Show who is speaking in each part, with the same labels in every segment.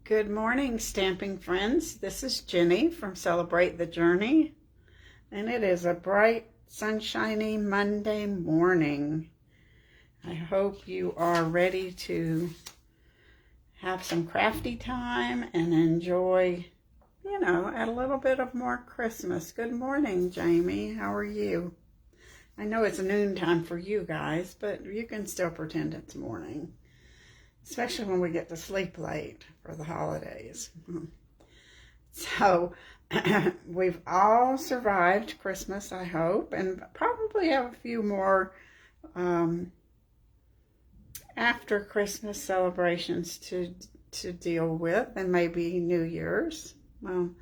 Speaker 1: Good morning, stamping friends. This is Jenny from Celebrate the Journey, and it is a bright, sunshiny Monday morning. I hope you are ready to have some crafty time and enjoy, a little bit of more Christmas. Good morning, Jamie. How are you? I know it's noontime for you guys, but you can still pretend it's morning. Especially when we get to sleep late for the holidays. So, we've all survived Christmas, I hope, and probably have a few more after Christmas celebrations to deal with, and maybe New Year's. Well,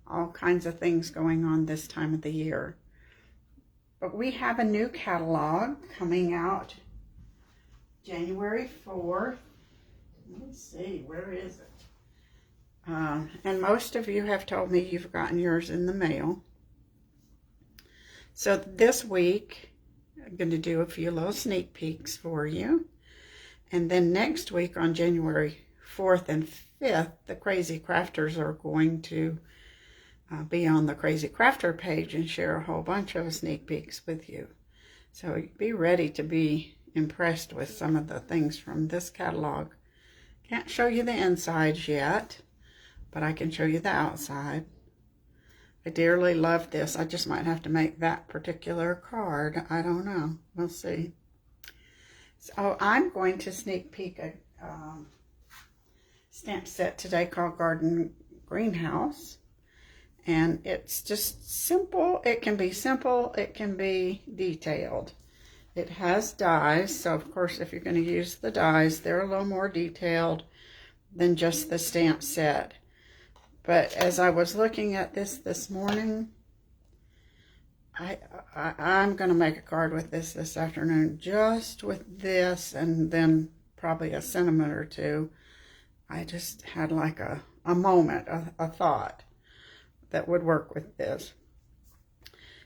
Speaker 1: all kinds of things going on this time of the year. But we have a new catalog coming out January 4th. Let's see, where is it? And most of you have told me you've gotten yours in the mail. So this week, I'm going to do a few little sneak peeks for you. And then next week on January 4th and 5th, the Crazy Crafters are going to be on the Crazy Crafter page and share a whole bunch of sneak peeks with you. So be ready to be impressed with some of the things from this catalog. Can't show you the insides yet, but I can show you the outside. I dearly love this. I just might have to make that particular card. I don't know. We'll see. So I'm going to sneak peek a stamp set today called Garden Greenhouse. And it's just simple. It can be simple. It can be detailed. It has dies, so of course if you're going to use the dies, they're a little more detailed than just the stamp set. But as I was looking at this morning, I'm going to make a card with this afternoon, just with this, and then probably a sentiment or two. I just had like a moment, a thought that would work with this.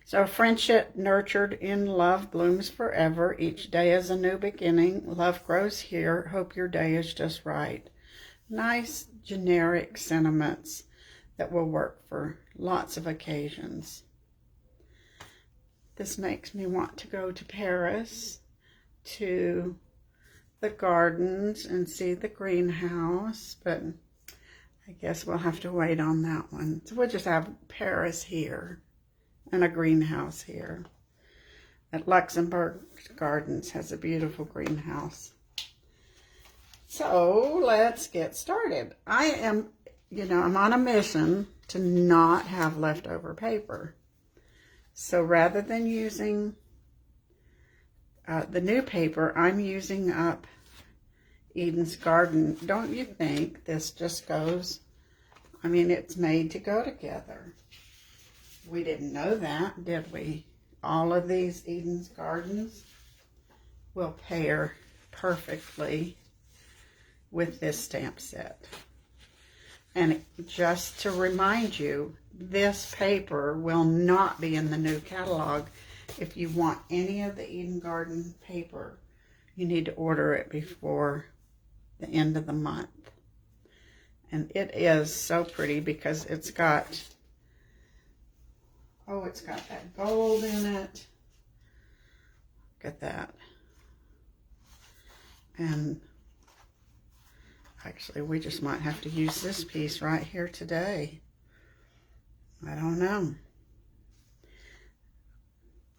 Speaker 1: So friendship nurtured in love blooms forever. Each day is a new beginning. Love grows here. Hope your day is just right. Nice generic sentiments that will work for lots of occasions. This makes me want to go to Paris, to the gardens and see the greenhouse, but I guess we'll have to wait on that one. So we'll just have Paris here and a greenhouse here. At Luxembourg Gardens has a beautiful greenhouse. So let's get started. I'm on a mission to not have leftover paper. So rather than using the new paper, I'm using up Eden's Garden. Don't you think this just goes? I mean, it's made to go together. We didn't know that, did we? All of these Eden's Gardens will pair perfectly with this stamp set. And just to remind you, this paper will not be in the new catalog. If you want any of the Eden Garden paper, you need to order it before the end of the month. And it is so pretty because it's got that gold in it. Look at that. And actually, we just might have to use this piece right here today. I don't know.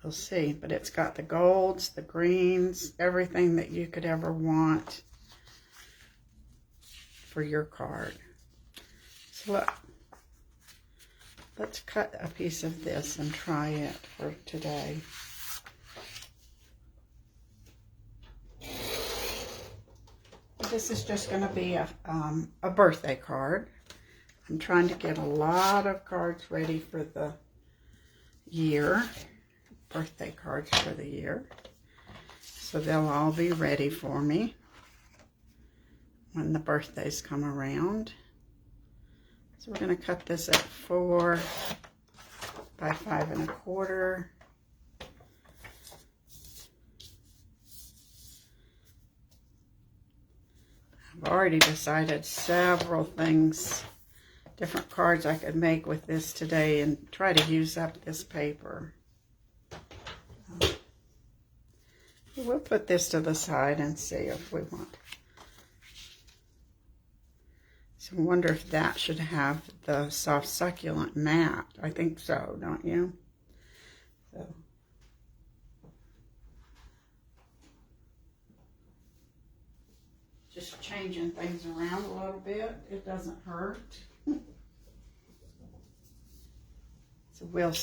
Speaker 1: We'll see. But it's got the golds, the greens, everything that you could ever want for your card. So look. Let's cut a piece of this and try it for today. This is just going to be a birthday card. I'm trying to get a lot of cards ready for the year. Birthday cards for the year. So they'll all be ready for me when the birthdays come around. So we're going to cut this at 4 by 5 1/4. I've already decided several things, different cards I could make with this today and try to use up this paper. We'll put this to the side and see if we want. So I wonder if that should have the soft succulent mat. I think so, don't you? So. Just changing things around a little bit. It doesn't hurt. So we'll...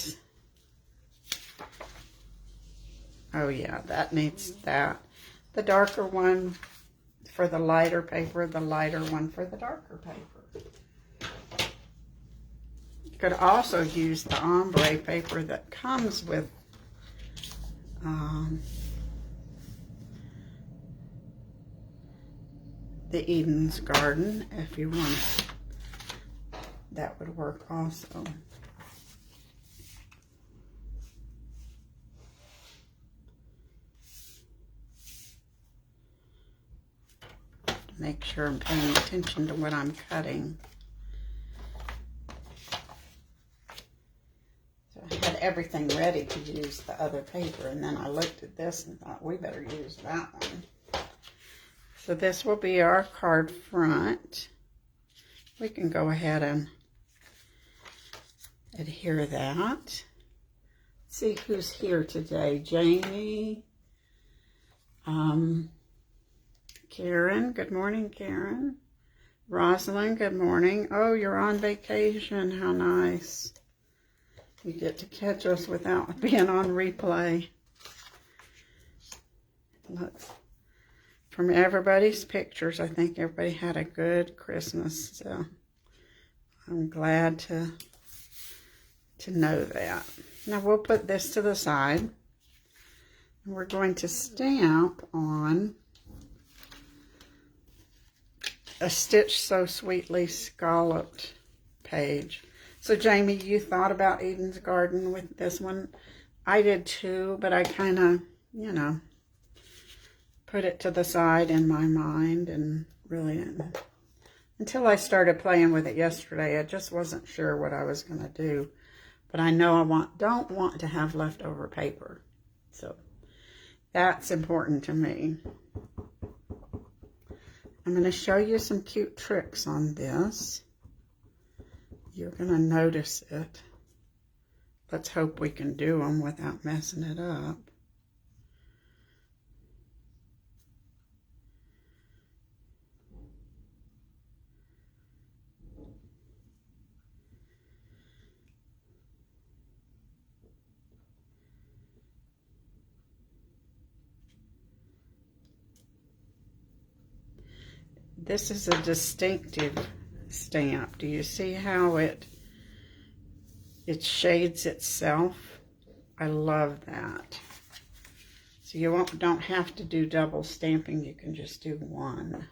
Speaker 1: Oh yeah, that needs that. The darker one for the lighter paper, the lighter one for the darker paper. You could also use the ombre paper that comes with the Eden's Garden if you want. That would work also. Make sure I'm paying attention to what I'm cutting. So I had everything ready to use the other paper, and then I looked at this and thought, we better use that one. So this will be our card front. We can go ahead and adhere that. Let's see who's here today. Jamie. Karen, good morning, Karen. Rosalind, good morning. Oh, you're on vacation. How nice. You get to catch us without being on replay. Look, from everybody's pictures, I think everybody had a good Christmas. So I'm glad to know that. Now we'll put this to the side. And we're going to stamp on a Stitch So Sweetly scalloped page. So Jamie, you thought about Eden's Garden with this one. I did too, but I kind of, you know, put it to the side in my mind and really didn't. Until I started playing with it yesterday, I just wasn't sure what I was going to do. But I know I don't want to have leftover paper. So that's important to me. I'm going to show you some cute tricks on this. You're going to notice it. Let's hope we can do them without messing it up. This is a distinctive stamp. Do you see how it shades itself? I love that. So you don't have to do double stamping. You can just do one.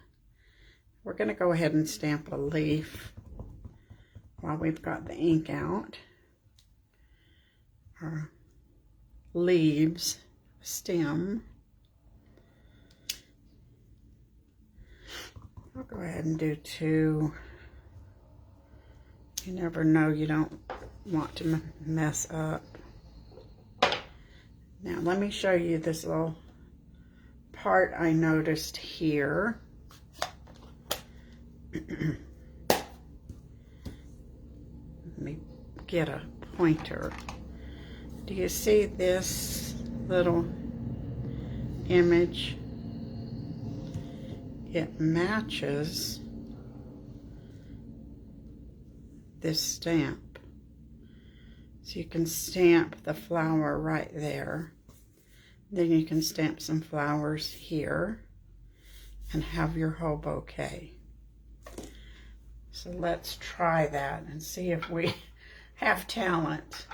Speaker 1: We're going to go ahead and stamp a leaf while we've got the ink out. Or leaves, stem. I'll go ahead and do two. You never know, you don't want to mess up. Now let me show you this little part I noticed here. Let me get a pointer. Do you see this little image? It matches this stamp. So you can stamp the flower right there. Then you can stamp some flowers here and have your whole bouquet. So let's try that and see if we have talent.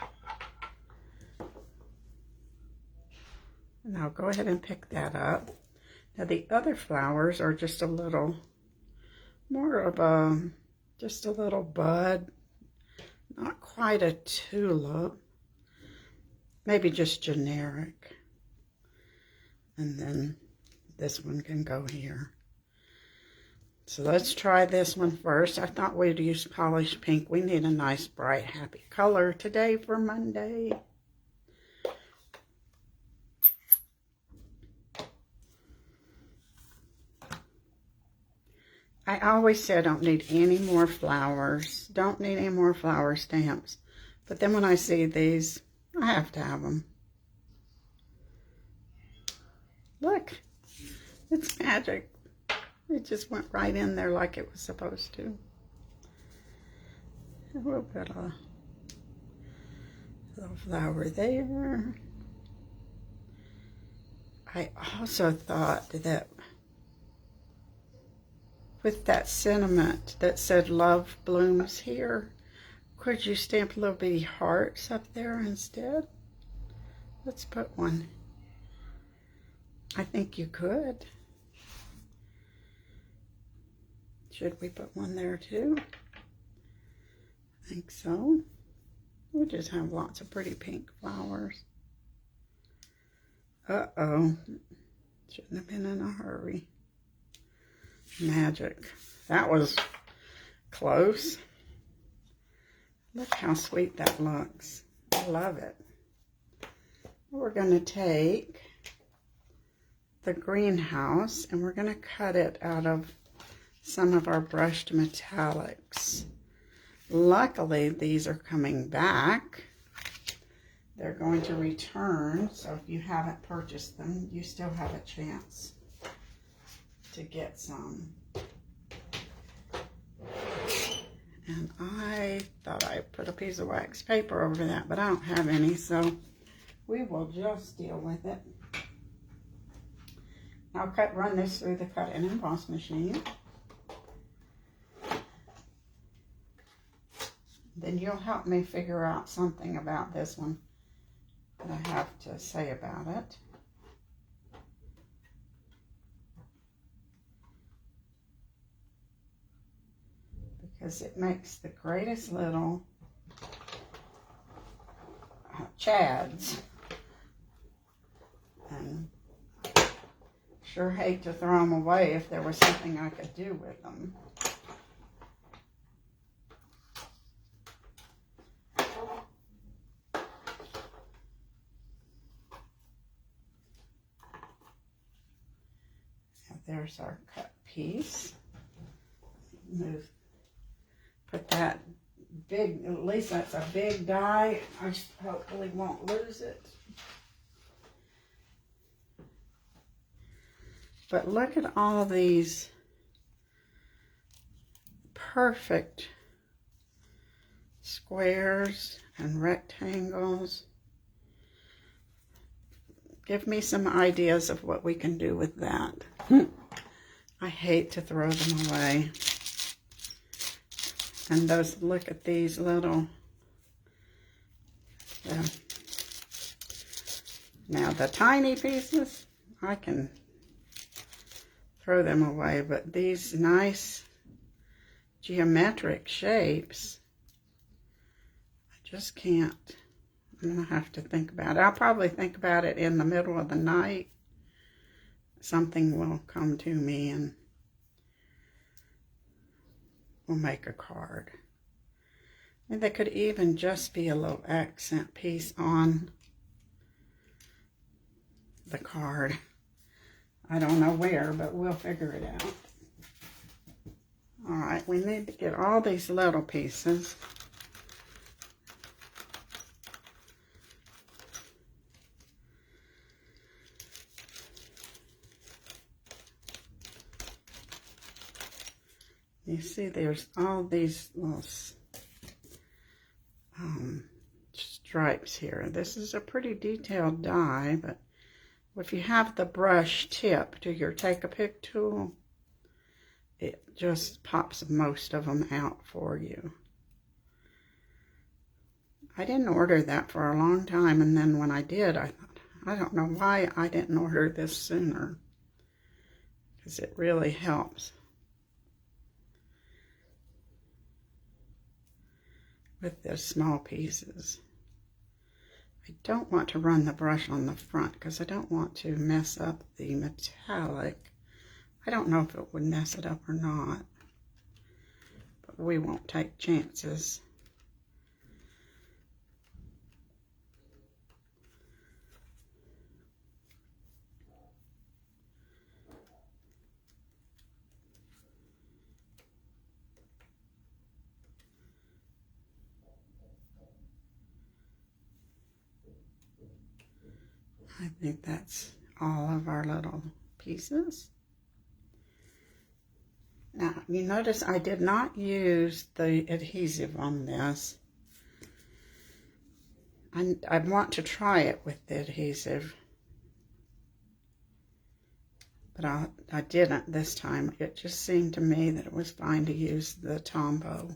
Speaker 1: And I'll go ahead and pick that up. Now the other flowers are just a little more of just a little bud, not quite a tulip, maybe just generic. And then this one can go here. So let's try this one first. I thought we'd use polished pink. We need a nice, bright, happy color today for Monday. I always say I don't need any more flowers. Don't need any more flower stamps. But then when I see these, I have to have them. Look, it's magic. It just went right in there like it was supposed to. We'll put a little flower there. I also thought that with that sentiment that said love blooms here, could you stamp little bitty hearts up there instead? Let's put one. I think you could. Should we put one there too? I think so. We'll just have lots of pretty pink flowers. Uh-oh. Shouldn't have been in a hurry. Magic. That was close. Look how sweet that looks. I love it. We're going to take the greenhouse and we're going to cut it out of some of our brushed metallics. Luckily, these are coming back. They're going to return, so if you haven't purchased them, you still have a chance to get some. And I thought I put a piece of wax paper over that, but I don't have any, so we will just deal with it. I'll run this through the cut and emboss machine. Then you'll help me figure out something about this one that I have to say about it. Because it makes the greatest little chads. And sure hate to throw them away if there was something I could do with them. There's our cut piece. Put that big, at least that's a big die. I hopefully won't lose it. But look at all these perfect squares and rectangles. Give me some ideas of what we can do with that. I hate to throw them away. And those, look at these little, now the tiny pieces, I can throw them away, but these nice geometric shapes, I just can't. I'm going to have to think about it. I'll probably think about it in the middle of the night. Something will come to me and we'll make a card. And they could even just be a little accent piece on the card. I don't know where, but we'll figure it out. All right, we need to get all these little pieces. You see there's all these little stripes here. This is a pretty detailed die, but if you have the brush tip to your Take-A-Pic tool, it just pops most of them out for you. I didn't order that for a long time, and then when I did, I thought, I don't know why I didn't order this sooner, because it really helps with the small pieces. I don't want to run the brush on the front because I don't want to mess up the metallic. I don't know if it would mess it up or not, but we won't take chances. I think that's all of our little pieces. Now, you notice I did not use the adhesive on this. I want to try it with the adhesive, but I didn't this time. It just seemed to me that it was fine to use the Tombow.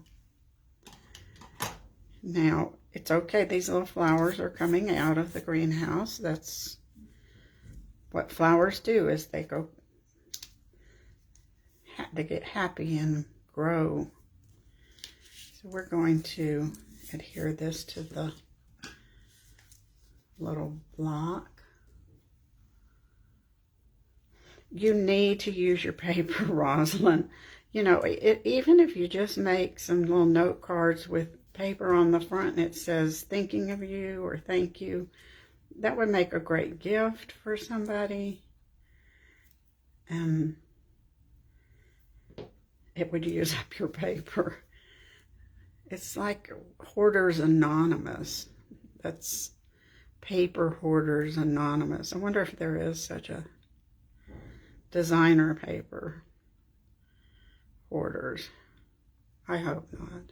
Speaker 1: Now, it's okay, these little flowers are coming out of the greenhouse. That's what flowers do, is they get happy and grow. So we're going to adhere this to the little block. You need to use your paper, Rosalind. You know, even if you just make some little note cards with paper on the front and it says thinking of you or thank you, that would make a great gift for somebody, and it would use up your paper. It's like Hoarders Anonymous. That's Paper Hoarders Anonymous. I wonder if there is such a designer paper hoarders. I hope not.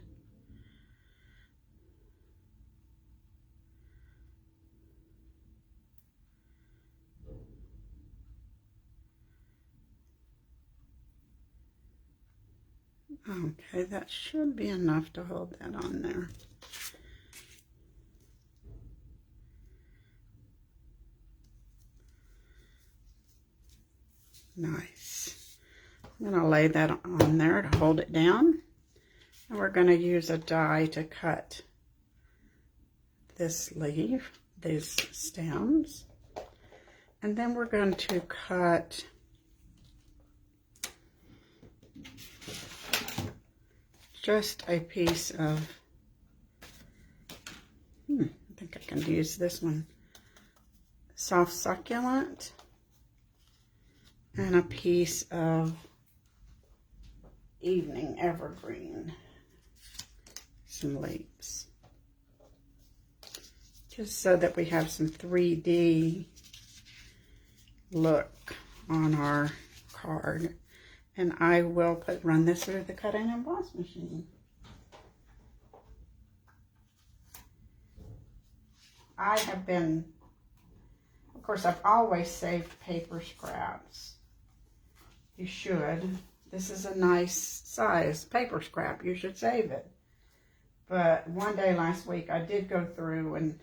Speaker 1: Okay, that should be enough to hold that on there. Nice. I'm going to lay that on there to hold it down. And we're going to use a die to cut this leaf, these stems. And then we're going to cut just a piece of, I think I can use this one, soft succulent, and a piece of evening evergreen, some leaves, just so that we have some 3D look on our card. And I will run this through the cut and emboss machine. I have been, of course, I've always saved paper scraps. You should. This is a nice size paper scrap. You should save it. But one day last week, I did go through, and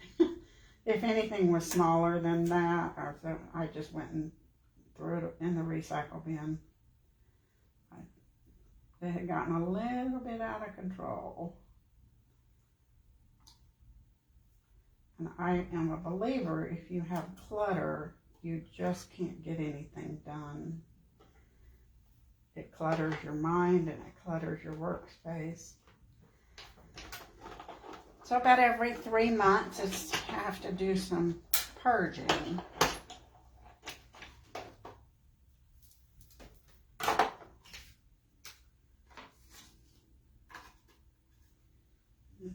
Speaker 1: if anything was smaller than that, I just went and threw it in the recycle bin. They had gotten a little bit out of control. And I am a believer, if you have clutter, you just can't get anything done. It clutters your mind and it clutters your workspace. So about every 3 months, I have to do some purging.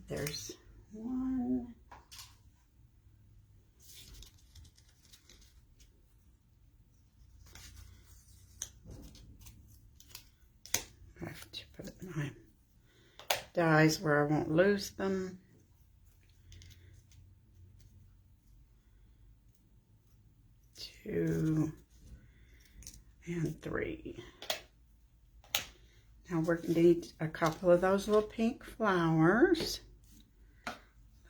Speaker 1: There's one. I have to put my dies where I won't lose them. 2 and 3. Now we're going to need a couple of those little pink flowers.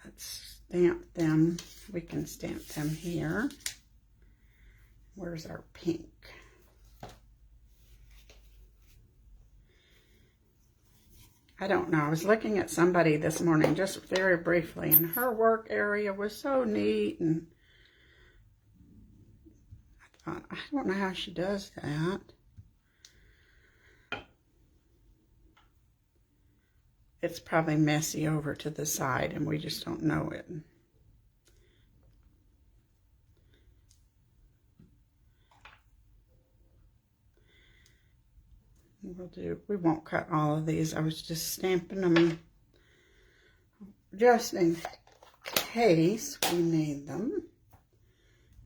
Speaker 1: Let's stamp them. We can stamp them here. Where's our pink? I don't know. I was looking at somebody this morning just very briefly, and her work area was so neat, and I thought, I don't know how she does that. it's probably messy over to the side and we just don't know it. We won't cut all of these. I was just stamping them just in case we need them.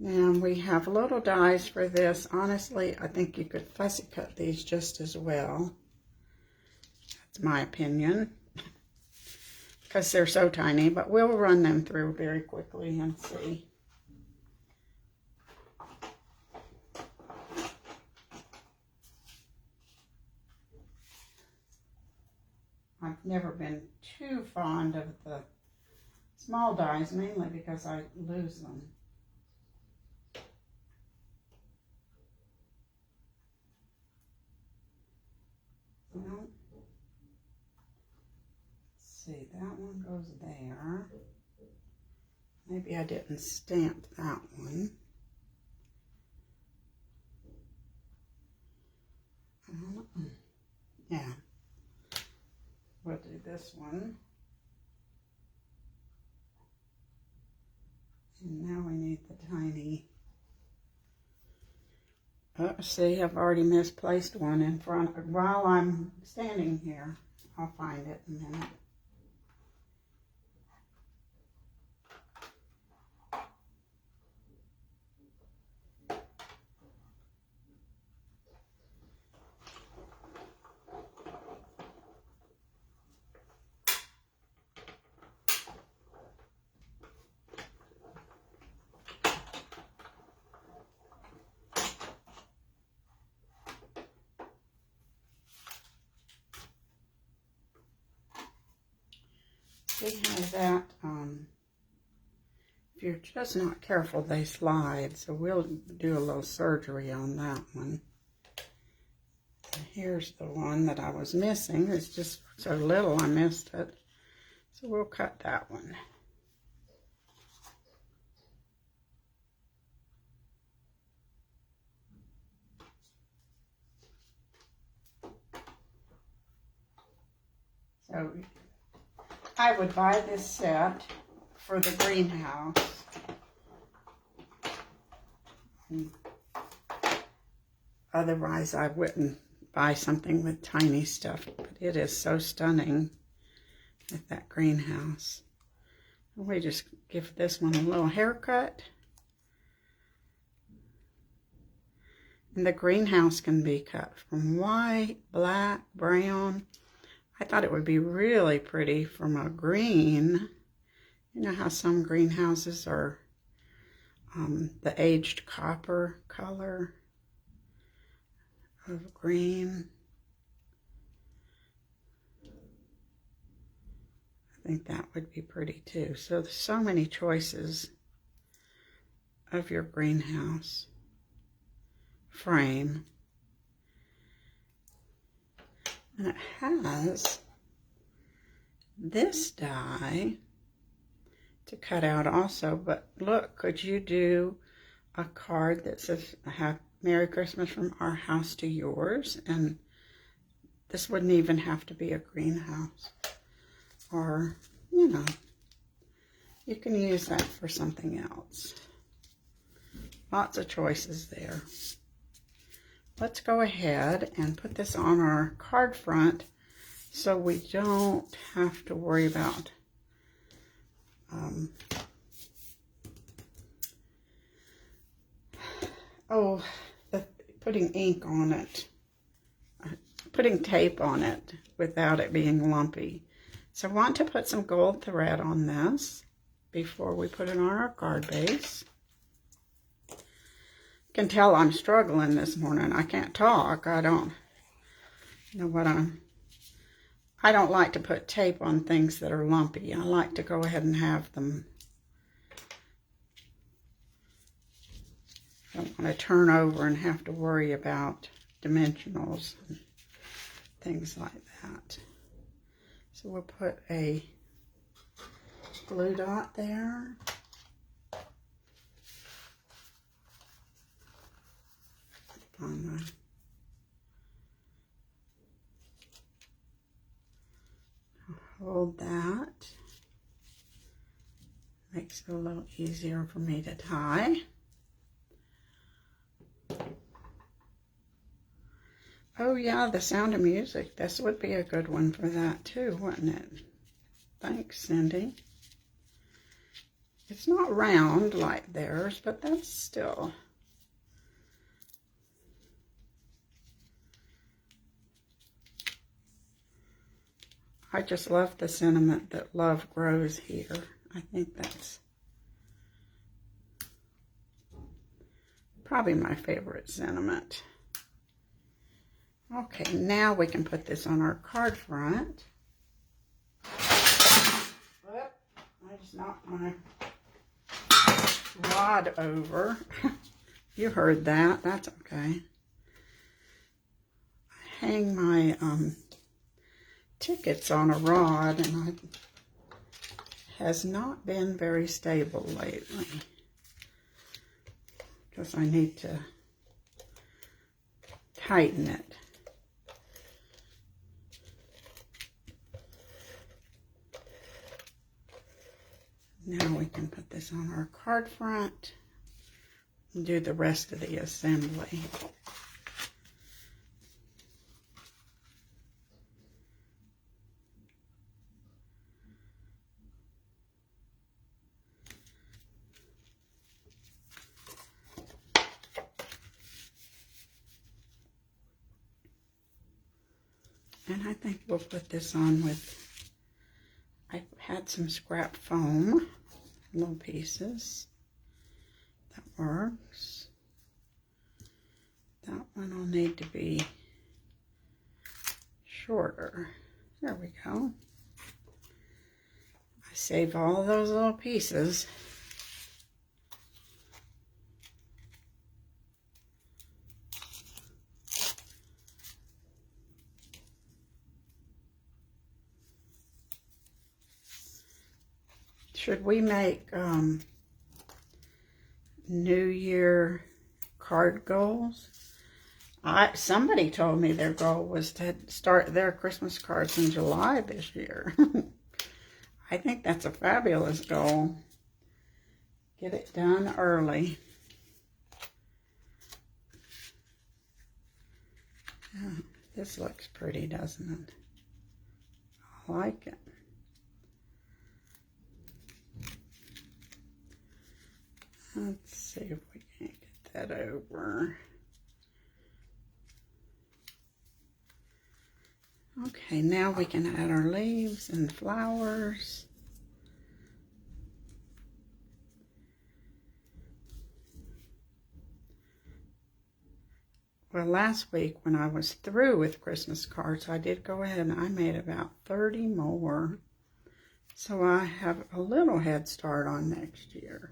Speaker 1: And we have little dies for this. Honestly, I think you could fussy cut these just as well. That's my opinion. Because they're so tiny, but we'll run them through very quickly and see. I've never been too fond of the small dies, mainly because I lose them. Well, let's see, that one goes there. Maybe I didn't stamp that one. Yeah. We'll do this one. And now we need the tiny. See, I've already misplaced one in front. While I'm standing here, I'll find it in a minute. See how that, if you're just not careful, they slide. So we'll do a little surgery on that one. And here's the one that I was missing. It's just so little I missed it. So we'll cut that one. So I would buy this set for the greenhouse. Otherwise, I wouldn't buy something with tiny stuff. But it is so stunning with that greenhouse. We just give this one a little haircut. And the greenhouse can be cut from white, black, brown. I thought it would be really pretty from a green. You know how some greenhouses are the aged copper color of green. I think that would be pretty too. So there's so many choices of your greenhouse frame. And it has this die to cut out also, but look, could you do a card that says, Merry Christmas from our house to yours? And this wouldn't even have to be a greenhouse. Or, you know, you can use that for something else. Lots of choices there. Let's go ahead and put this on our card front so we don't have to worry about putting ink on it, putting tape on it without it being lumpy. So I want to put some gold thread on this before we put it on our card base. You can tell I'm struggling this morning. I can't talk. I don't know what I don't like to put tape on things that are lumpy. I like to go ahead and have them. I don't want to turn over and have to worry about dimensionals and things like that. So we'll put a glue dot there. On the hold that. Makes it a little easier for me to tie. Oh yeah, The Sound of Music. This would be a good one for that too, wouldn't it? Thanks, Cindy. It's not round like theirs, but that's still... I just love the sentiment that love grows here. I think that's probably my favorite sentiment. Okay, now we can put this on our card front. Whoop, I just knocked my rod over. You heard that. That's okay. I hang my tickets on a rod, and it has not been very stable lately because I need to tighten it. Now we can put this on our card front and do the rest of the assembly. And I think we'll put this on with, I had some scrap foam, little pieces. That works. That one will need to be shorter. There we go. I save all those little pieces. Should we make New Year card goals? Somebody told me their goal was to start their Christmas cards in July this year. I think that's a fabulous goal. Get it done early. Yeah, this looks pretty, doesn't it? I like it. Let's see if we can get that over. Okay, now we can add our leaves and flowers. Well, last week when I was through with Christmas cards, I did go ahead and I made about 30 more. So I have a little head start on next year.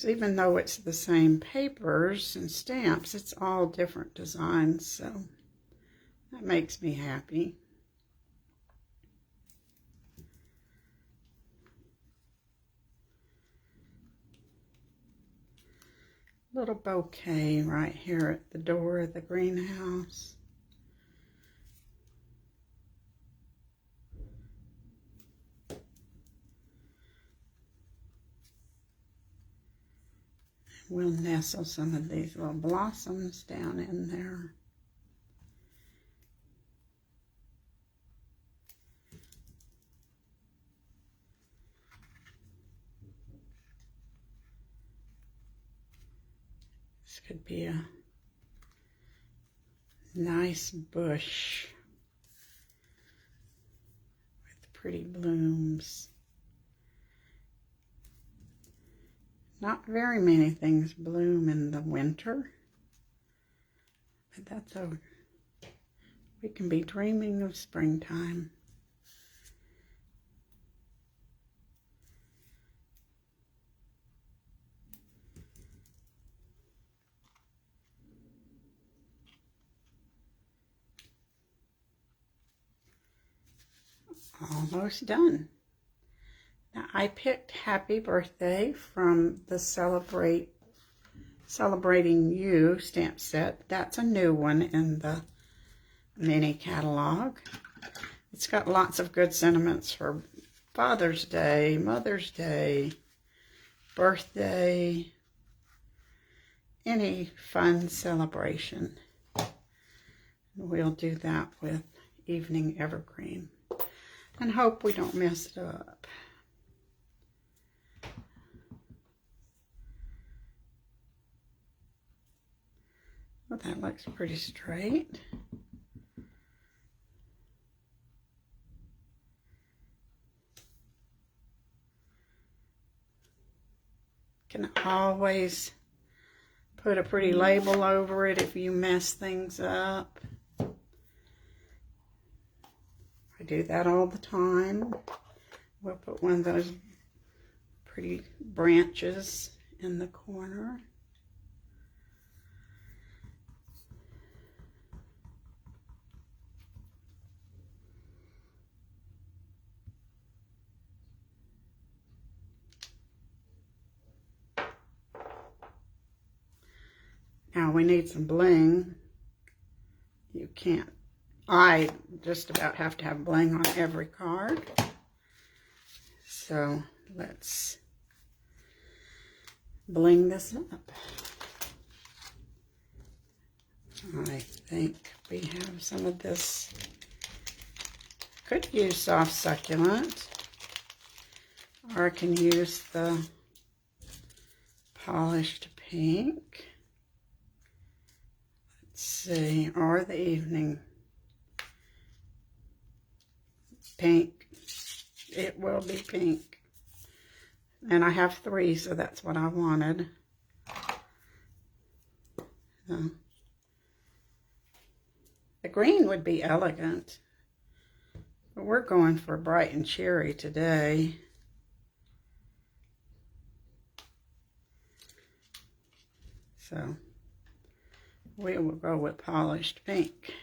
Speaker 1: Even though it's the same papers and stamps, it's all different designs, so that makes me happy. Little bouquet right here at the door of the greenhouse. We'll nestle some of these little blossoms down in there. This could be a nice bush with pretty blooms. Not very many things bloom in the winter, but that's over. We can be dreaming of springtime. Almost done. Now, I picked Happy Birthday from the Celebrating You stamp set. That's a new one in the mini catalog. It's got lots of good sentiments for Father's Day, Mother's Day, birthday, any fun celebration. We'll do that with Evening Evergreen and hope we don't mess it up. Well, that looks pretty straight. Can always put a pretty label over it if you mess things up. I do that all the time. We'll put one of those pretty branches in the corner. Now we need some bling. You can't. I just about have to have bling on every card. So let's bling this up. I think we have some of this. Could use soft succulent, or I can use the polished pink. Let's see, or the evening pink. It will be pink. And I have 3, so that's what I wanted. So, the green would be elegant, but we're going for bright and cheery today. So we will go with polished pink.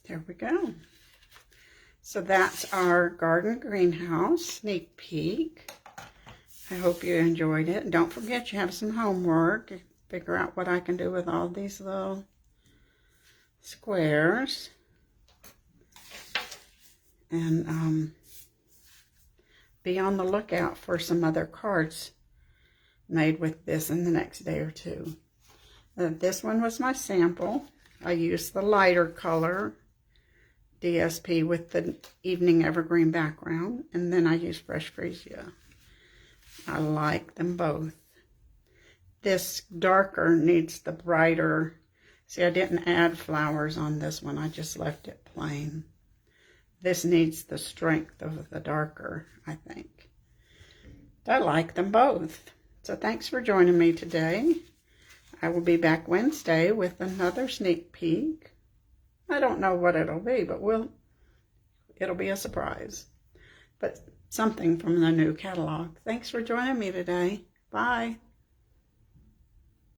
Speaker 1: There we go. So that's our garden greenhouse sneak peek. I hope you enjoyed it. And don't forget you have some homework. Figure out what I can do with all these little squares. And be on the lookout for some other cards made with this in the next day or two. This one was my sample. I used the lighter color DSP with the Evening Evergreen background, and then I used Fresh Freesia. I like them both. This darker needs the brighter. See, I didn't add flowers on this one. I just left it plain. This needs the strength of the darker, I think. I like them both. So thanks for joining me today. I will be back Wednesday with another sneak peek. I don't know what it'll be, but it'll be a surprise. But something from the new catalog. Thanks for joining me today. Bye.